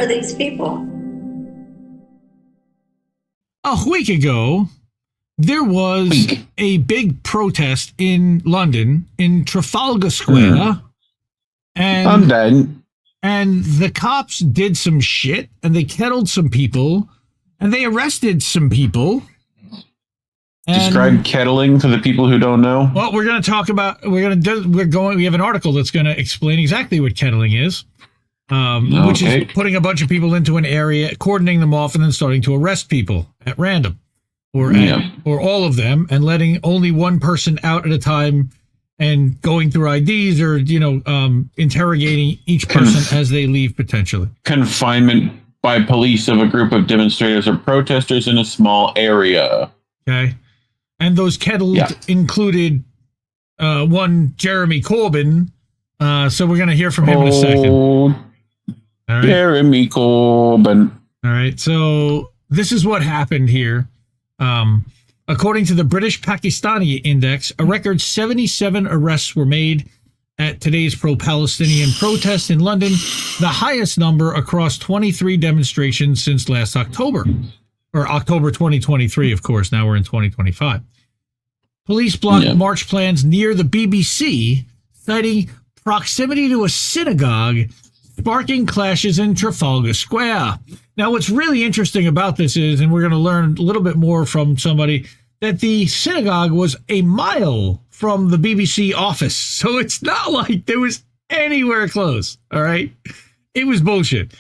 are these people? A week ago, there was a big protest in London in Trafalgar Square. I'm dead. And the cops did some shit, and they kettled some people, and they arrested some people. Describe kettling for the people who don't know. Well, we're going to talk about, we have an article that's going to explain exactly what kettling is, which is putting a bunch of people into an area, cordoning them off, and then starting to arrest people at random, or all of them, and letting only one person out at a time, and going through IDs or, interrogating each person as they leave potentially. Confinement by police of a group of demonstrators or protesters in a small area. Okay. And those kettled included one Jeremy Corbyn. So we're going to hear from him in a second. All right. Jeremy Corbyn. All right. So this is what happened here. According to the British Pakistani Index, a record 77 arrests were made at today's pro-Palestinian protest in London, the highest number across 23 demonstrations since last October, or October 2023, of course. Now we're in 2025. Police blocked march plans near the BBC, citing proximity to a synagogue, sparking clashes in Trafalgar Square. Now, what's really interesting about this is, and we're going to learn a little bit more from somebody, that the synagogue was a mile from the BBC office. So it's not like there was anywhere close. All right. It was bullshit.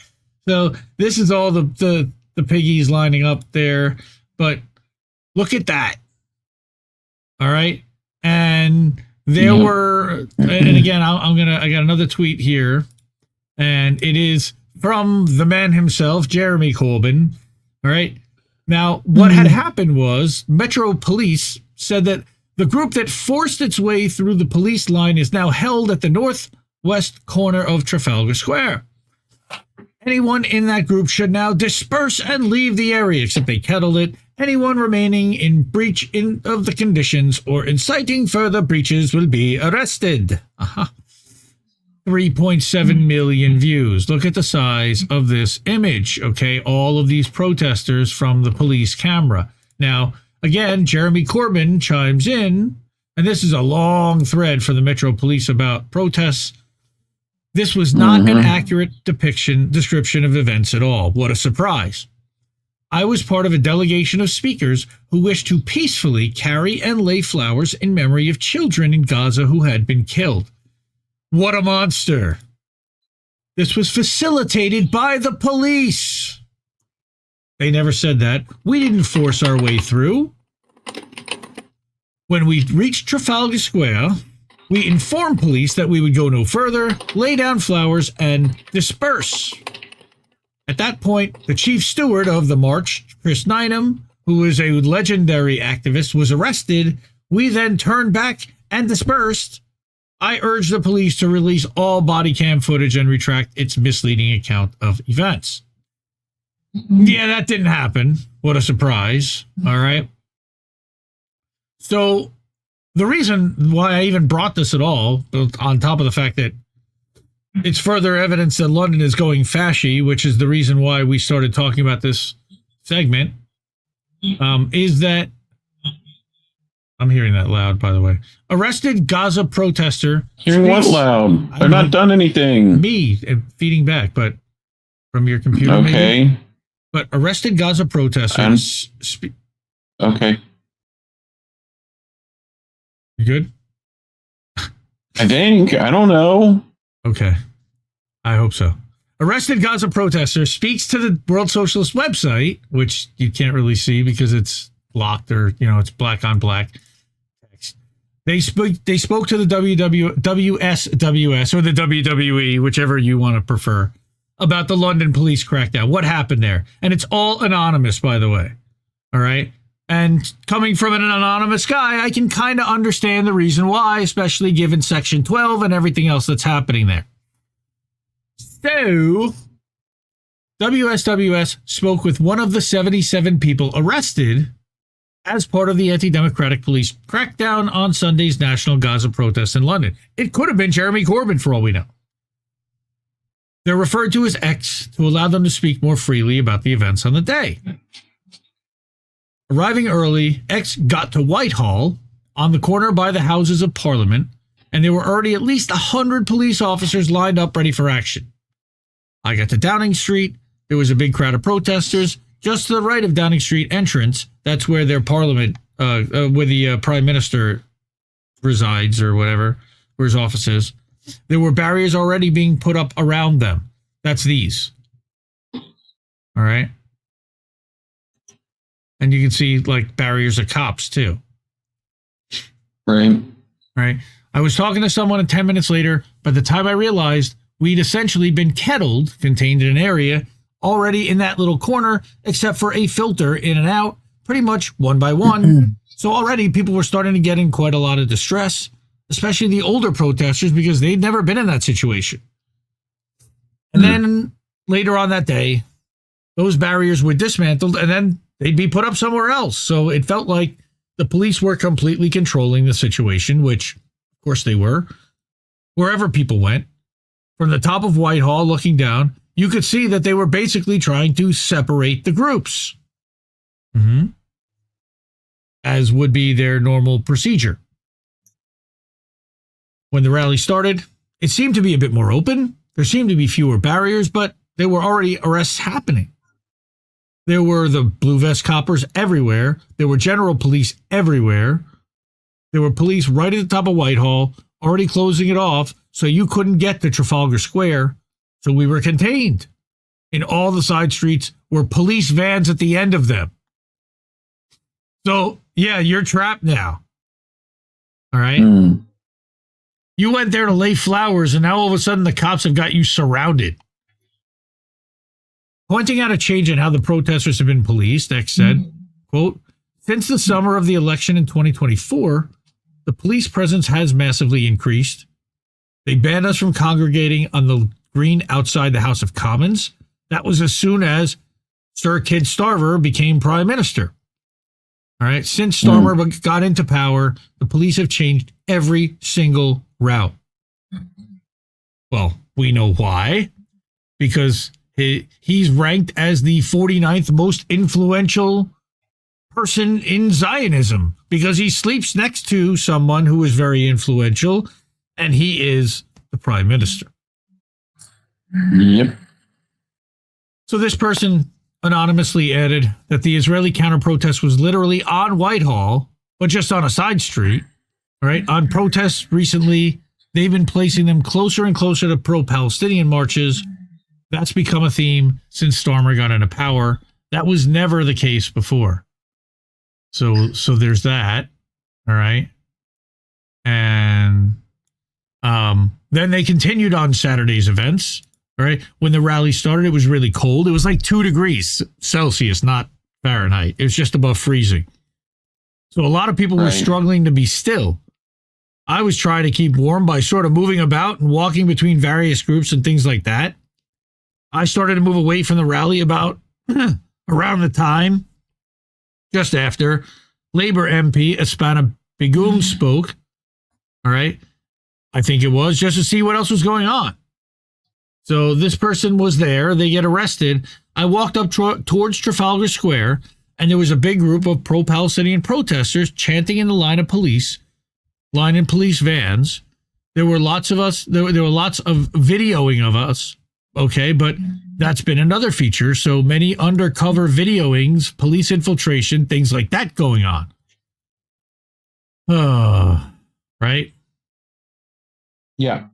So this is all the piggies lining up there. But look at that. All right. And there were, and again, I got another tweet here, and it is from the man himself, Jeremy Corbyn. All right. Now, what had happened was Metro Police said that the group that forced its way through the police line is now held at the northwest corner of Trafalgar Square. Anyone in that group should now disperse and leave the area, except they kettled it. Anyone remaining in breach of the conditions or inciting further breaches will be arrested. 3.7 million views. Look at the size of this image, okay? All of these protesters from the police camera. Now, again, Jeremy Corbyn chimes in, and this is a long thread for the Metro Police about protests. This was not an accurate description of events at all. What a surprise. I was part of a delegation of speakers who wished to peacefully carry and lay flowers in memory of children in Gaza who had been killed. What a monster. This was facilitated by the police. They never said that. We didn't force our way through. When we reached Trafalgar Square, we informed police that we would go no further, lay down flowers, and disperse. At that point, the chief steward of the march, Chris Nynam, who is a legendary activist, was arrested. We then turned back and dispersed. I urge the police to release all body cam footage and retract its misleading account of events. Yeah, that didn't happen. What a surprise. All right. So the reason why I even brought this at all, on top of the fact that it's further evidence that London is going fashy, which is the reason why we started talking about this segment, is that I'm hearing that loud, by the way. Arrested Gaza protester. Hearing what loud? They're not done anything. Me feeding back, but from your computer. Okay. Maybe? But arrested Gaza protesters. Okay. You good? I think. I don't know. Okay. I hope so. Arrested Gaza protester speaks to the World Socialist website, which you can't really see because it's blocked or, it's black on black text. They spoke to the WSWS or the WWE, whichever you want to prefer, about the London police crackdown. What happened there? And it's all anonymous, by the way. All right. And coming from an anonymous guy, I can kind of understand the reason why, especially given Section 12 and everything else that's happening there. So, WSWS spoke with one of the 77 people arrested as part of the anti-democratic police crackdown on Sunday's national Gaza protests in London. It could have been Jeremy Corbyn for all we know. They're referred to as X to allow them to speak more freely about the events on the day. Arriving early, X got to Whitehall on the corner by the Houses of Parliament, and there were already at least 100 police officers lined up ready for action. I got to Downing Street. There was a big crowd of protesters. Just to the right of Downing Street entrance, that's where their parliament, where the prime minister resides or whatever, where his office is. There were barriers already being put up around them. That's these. All right. And you can see like barriers of cops too. Right. Right. I was talking to someone, and 10 minutes later, by the time I realized we'd essentially been kettled, contained in an area, already in that little corner, except for a filter in and out, pretty much one by one. So already people were starting to get in quite a lot of distress, especially the older protesters, because they'd never been in that situation. And then later on that day, those barriers were dismantled, and then they'd be put up somewhere else. So it felt like the police were completely controlling the situation, which, of course, they were. Wherever people went, from the top of Whitehall looking down, you could see that they were basically trying to separate the groups, as would be their normal procedure. When the rally started, it seemed to be a bit more open. There seemed to be fewer barriers, but there were already arrests happening. There were the blue vest coppers everywhere. There were general police everywhere. There were police right at the top of Whitehall, already closing it off, so you couldn't get to Trafalgar Square. So we were contained. In all the side streets were police vans at the end of them. So, yeah, you're trapped now. All right? You went there to lay flowers, and now all of a sudden the cops have got you surrounded. Pointing out a change in how the protesters have been policed, X said, quote, since the summer of the election in 2024, the police presence has massively increased. They banned us from congregating on the green outside the House of Commons. That was as soon as Sir Keir Starmer became prime minister. All right. Since Starmer got into power, the police have changed every single route. Well, we know why. Because he's ranked as the 49th most influential person in Zionism, because he sleeps next to someone who is very influential, and he is the prime minister. Yep. So this person anonymously added that the Israeli counter-protest was literally on Whitehall, but just on a side street. All right. On protests recently, they've been placing them closer and closer to pro-Palestinian marches. That's become a theme since Starmer got into power. That was never the case before. So there's that. All right. And then they continued on Saturday's events. All right. When the rally started, it was really cold. It was like 2 degrees Celsius, not Fahrenheit. It was just above freezing. So a lot of people were struggling to be still. I was trying to keep warm by sort of moving about and walking between various groups and things like that. I started to move away from the rally about around the time, just after, Labour MP Espana Begum spoke. All right. I think it was just to see what else was going on. So this person was there. They get arrested. I walked up towards Trafalgar Square, and there was a big group of pro-Palestinian protesters chanting in the line in police vans. There were lots of us. There were lots of videoing of us. Okay, but that's been another feature. So many undercover videoings, police infiltration, things like that going on. Right? Yeah.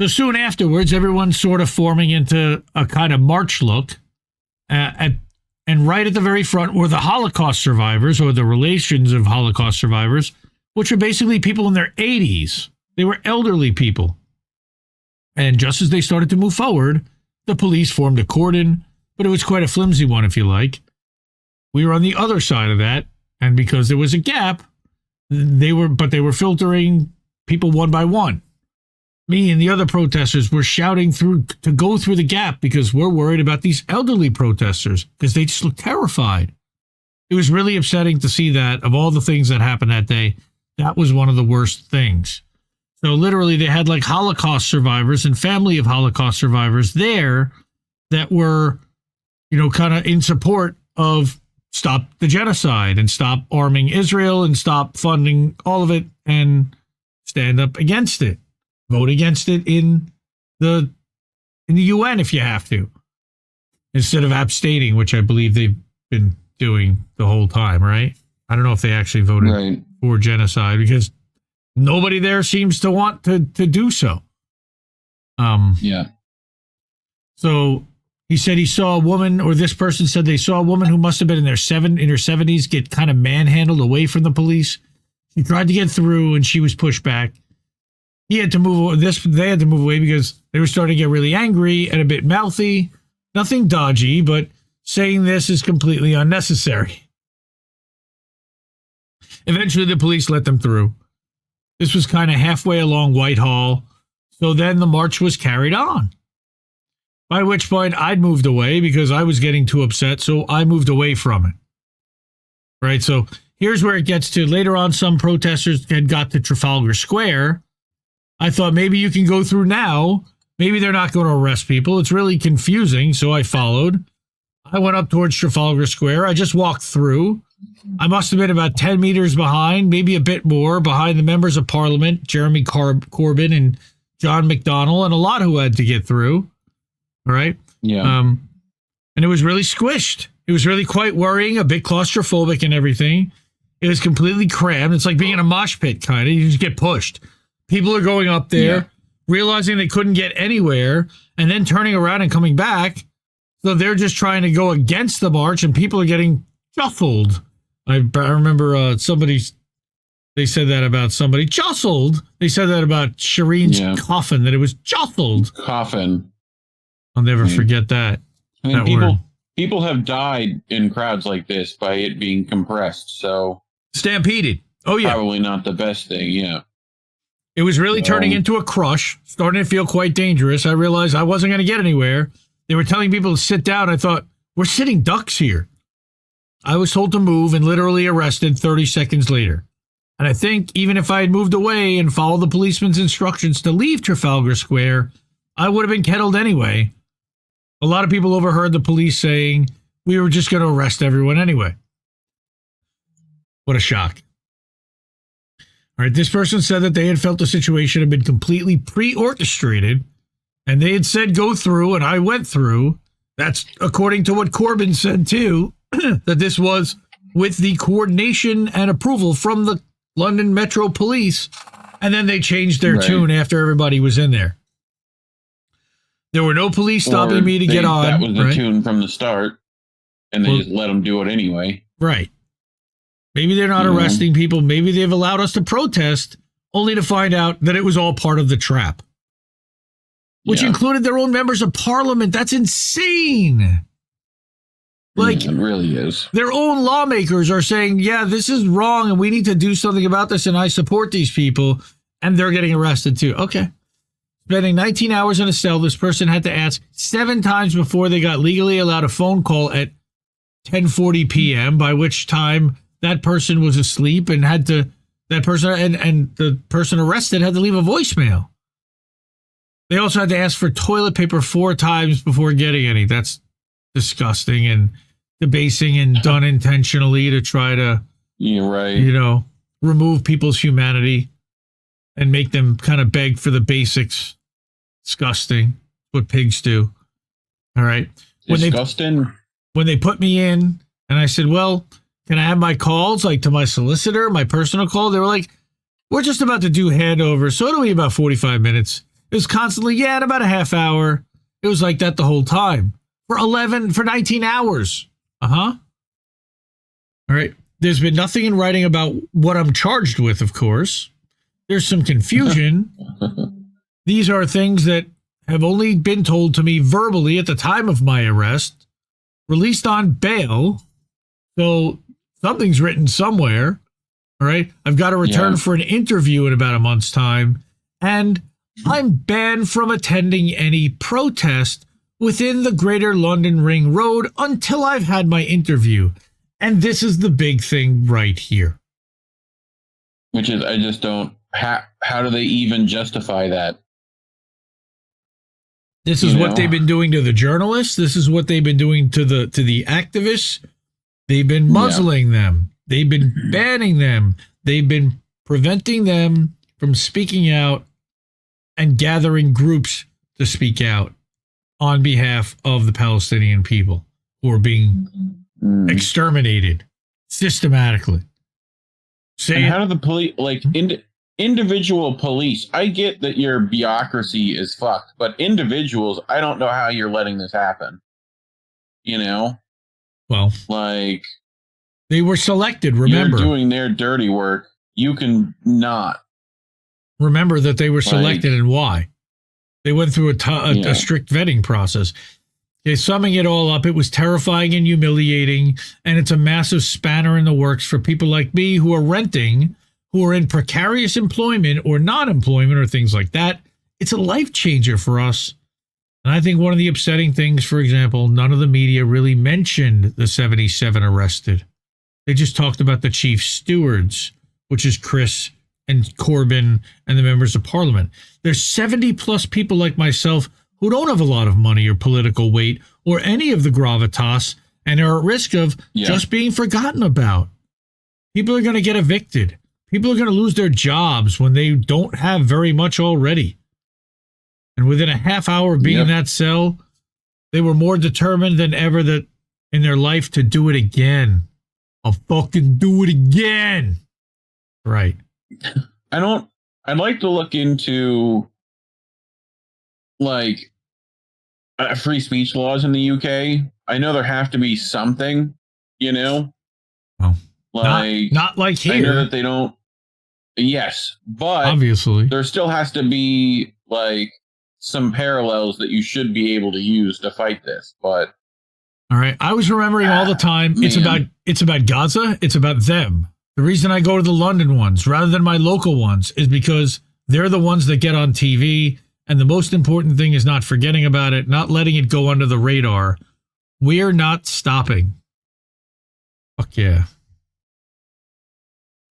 So soon afterwards, everyone's sort of forming into a kind of march look. And right at the very front were the Holocaust survivors, or the relations of Holocaust survivors, which were basically people in their 80s. They were elderly people. And just as they started to move forward, the police formed a cordon, but it was quite a flimsy one, if you like. We were on the other side of that, and because there was a gap, they were filtering people one by one. Me and the other protesters were shouting to go through the gap because we're worried about these elderly protesters because they just look terrified. It was really upsetting to see that. Of all the things that happened that day, that was one of the worst things. So literally they had like Holocaust survivors and family of Holocaust survivors there that were, kind of in support of stop the genocide and stop arming Israel and stop funding all of it and stand up against it. Vote against it in the UN if you have to, instead of abstaining, which I believe they've been doing the whole time, right? I don't know if they actually voted for genocide because nobody there seems to want to do so. Yeah. So he said he saw a woman, or this person said they saw a woman who must have been in her 70s get kind of manhandled away from the police. She tried to get through and she was pushed back. He had to move. They had to move away because they were starting to get really angry and a bit mouthy. Nothing dodgy, but saying this is completely unnecessary. Eventually, the police let them through. This was kind of halfway along Whitehall, so then the march was carried on. By which point, I'd moved away because I was getting too upset, so I moved away from it. Right, so here's where it gets to. Later on, some protesters had got to Trafalgar Square. I thought maybe you can go through now. Maybe they're not going to arrest people. It's really confusing, so I followed. I went up towards Trafalgar Square. I just walked through. I must have been about 10 meters behind, maybe a bit more, behind the members of Parliament, Jeremy Corbyn and John McDonnell, and a lot who had to get through. All right? Yeah. And it was really squished. It was really quite worrying, a bit claustrophobic and everything. It was completely crammed. It's like being in a mosh pit, kind of. You just get pushed. People are going up there, realizing they couldn't get anywhere, and then turning around and coming back. So they're just trying to go against the march, and people are getting jostled. I remember somebody, they said that about somebody. Jostled. They said that about Shireen's coffin, that it was jostled. Coffin. I'll never forget that. I mean, that people have died in crowds like this by it being compressed, so... Stampeded. Oh, yeah. Probably not the best thing, yeah. It was really turning into a crush, starting to feel quite dangerous. I realized I wasn't going to get anywhere. They were telling people to sit down. I thought, we're sitting ducks here. I was told to move and literally arrested 30 seconds later. And I think even if I had moved away and followed the policeman's instructions to leave Trafalgar Square, I would have been kettled anyway. A lot of people overheard the police saying we were just going to arrest everyone anyway. What a shock. All right, this person said that they had felt the situation had been completely pre-orchestrated, and they had said go through, and I went through. That's according to what Corbyn said, too, that this was with the coordination and approval from the London Metro Police, and then they changed their tune after everybody was in there. There were no police stopping me to get on. That was the tune from the start, and they just let them do it anyway. Right. Maybe they're not arresting people. Maybe they've allowed us to protest, only to find out that it was all part of the trap, which included their own members of Parliament. That's insane. Like, it really is. Their own lawmakers are saying, yeah, this is wrong and we need to do something about this, and I support these people, and they're getting arrested too. Okay. Spending 19 hours in a cell, this person had to ask 7 times before they got legally allowed a phone call at 10:40 p.m., by which time that person was asleep and had to, that person and the person arrested had to leave a voicemail. They also had to ask for toilet paper 4 times before getting any. That's disgusting and debasing and done intentionally to try to, remove people's humanity and make them kind of beg for the basics. Disgusting. What pigs do. All right. Disgusting. When they put me in and I said, well, can I have my calls, like to my solicitor, my personal call? They were like, we're just about to do handover, so it'll be about 45 minutes. It was constantly, in about a half hour. It was like that the whole time. For 19 hours. All right. There's been nothing in writing about what I'm charged with, of course. There's some confusion. These are things that have only been told to me verbally at the time of my arrest, released on bail. So something's written somewhere. All right. I've got to return for an interview in about a month's time. And I'm banned from attending any protest within the Greater London Ring Road until I've had my interview. And this is the big thing right here. Which is, I how do they even justify that? This is what they've been doing to the journalists. This is what they've been doing to the activists. They've been muzzling them. They've been banning them. They've been preventing them from speaking out and gathering groups to speak out on behalf of the Palestinian people who are being exterminated systematically. And how do the police, like individual police, I get that your bureaucracy is fucked, but individuals, I don't know how you're letting this happen. You know? Well, like, they were selected, remember. You're doing their dirty work. You can not. Remember that they were selected and why. They went through a strict vetting process. Okay, summing it all up, it was terrifying and humiliating, and it's a massive spanner in the works for people like me who are renting, who are in precarious employment or non-employment or things like that. It's a life changer for us. And I think one of the upsetting things, for example, none of the media really mentioned the 77 arrested. They just talked about the chief stewards, which is Chris and Corbyn and the members of parliament. There's 70 plus people like myself who don't have a lot of money or political weight or any of the gravitas and are at risk of just being forgotten about. People are going to get evicted. People are going to lose their jobs when they don't have very much already. And within a half hour of being in that cell, they were more determined than ever that in their life to do it again. I'll fucking do it again. Right. I'd like to look into like free speech laws in the UK. I know there have to be something, you know? Well, like not like here. I know that they don't. Yes, but obviously there still has to be like some parallels that you should be able to use to fight this. But all right, I was remembering all the time. It's about Gaza. It's about them. The reason I go to the London ones rather than my local ones is because they're the ones that get on TV. And the most important thing is not forgetting about it, not letting it go under the radar. We're not stopping. Fuck yeah.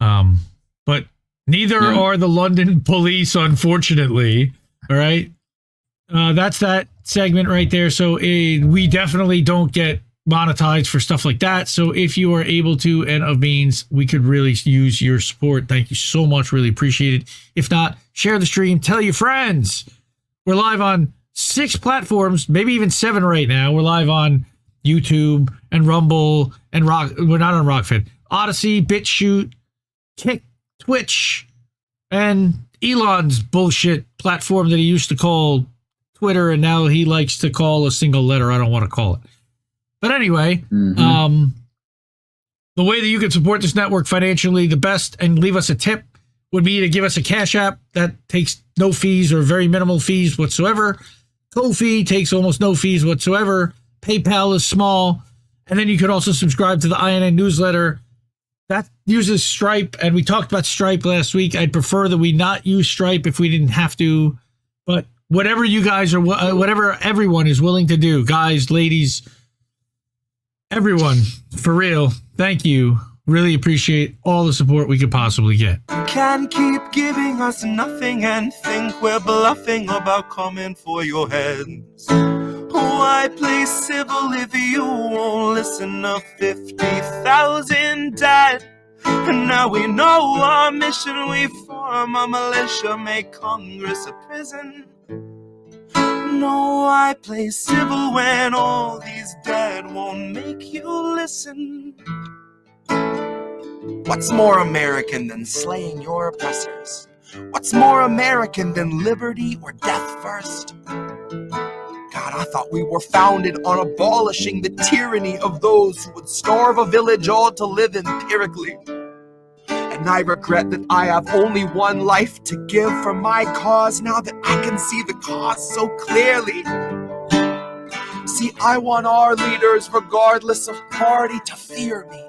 But neither are the London police, unfortunately. All right. That's that segment right there. So we definitely don't get monetized for stuff like that. So if you are able to and of means, we could really use your support. Thank you so much. Really appreciate it. If not, share the stream. Tell your friends. We're live on 6 platforms, maybe even 7 right now. We're live on YouTube and Rumble and We're not on Rockfed. Odyssey, Bitchute, Kick, Twitch, and Elon's bullshit platform that he used to call Twitter, and now he likes to call a single letter. I don't want to call it. But anyway, the way that you can support this network financially the best and leave us a tip would be to give us a Cash App that takes no fees or very minimal fees whatsoever. Ko-fi takes almost no fees whatsoever. PayPal is small. And then you could also subscribe to the INN newsletter. That uses Stripe, and we talked about Stripe last week. I'd prefer that we not use Stripe if we didn't have to. But whatever you guys are, whatever everyone is willing to do, guys, ladies, everyone, for real, thank you. Really appreciate all the support we could possibly get. Can't keep giving us nothing and think we're bluffing about coming for your heads. Why play civil if you won't listen to 50,000 dead? And now we know our mission, we form a militia, make Congress a prison. No, I play civil when all these dead won't make you listen. What's more American than slaying your oppressors? What's more American than liberty or death first? God, I thought we were founded on abolishing the tyranny of those who would starve a village all to live empirically. And I regret that I have only one life to give for my cause now that I can see the cause so clearly. See, I want our leaders, regardless of party, to fear me.